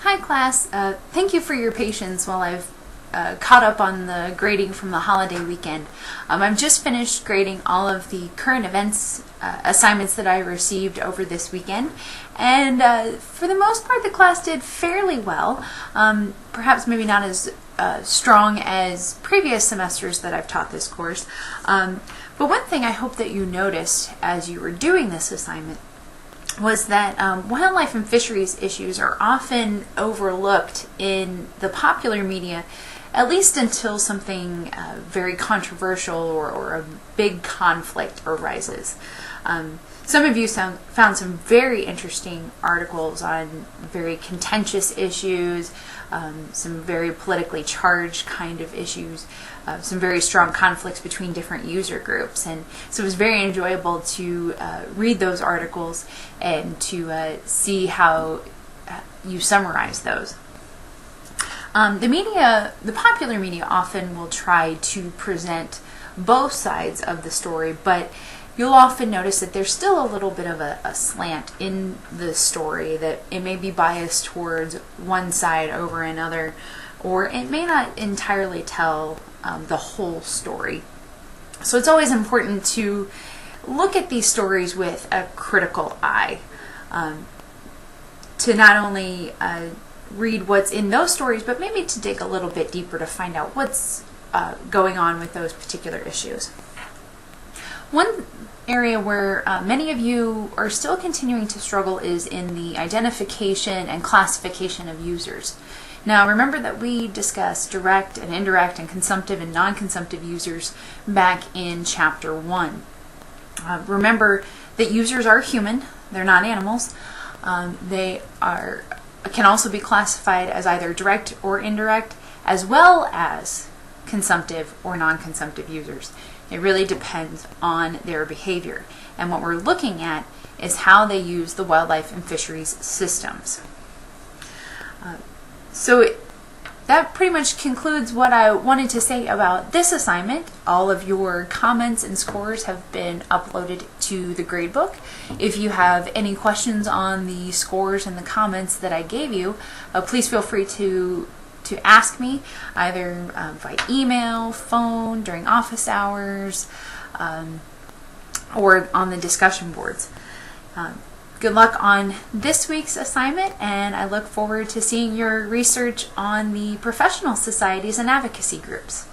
Hi class, thank you for your patience while I've caught up on the grading from the holiday weekend. I've just finished grading all of the current events assignments that I received over this weekend, and for the most part the class did fairly well. Perhaps maybe not as strong as previous semesters that I've taught this course, but one thing I hope that you noticed as you were doing this assignment was that wildlife and fisheries issues are often overlooked in the popular media, at least until something very controversial or a big conflict arises. Some of you found some very interesting articles on very contentious issues, some very politically charged kind of issues, some very strong conflicts between different user groups. And so it was very enjoyable to read those articles and to see how you summarize those. The popular media often will try to present both sides of the story, but you'll often notice that there's still a little bit of a slant in the story, that it may be biased towards one side over another, or it may not entirely tell the whole story. So it's always important to look at these stories with a critical eye, to not only read what's in those stories, but maybe to dig a little bit deeper to find out what's going on with those particular issues. One area where many of you are still continuing to struggle is in the identification and classification of users. Now remember that we discussed direct and indirect and consumptive and non-consumptive users back in chapter 1. Remember that users are human, they're not animals. They can also be classified as either direct or indirect, as well as consumptive or non-consumptive users. It really depends on their behavior. And what we're looking at is how they use the wildlife and fisheries systems. So that pretty much concludes what I wanted to say about this assignment. All of your comments and scores have been uploaded to the gradebook. If you have any questions on the scores and the comments that I gave you, please feel free to ask me, either by email, phone, during office hours, or on the discussion boards. Good luck on this week's assignment, and I look forward to seeing your research on the professional societies and advocacy groups.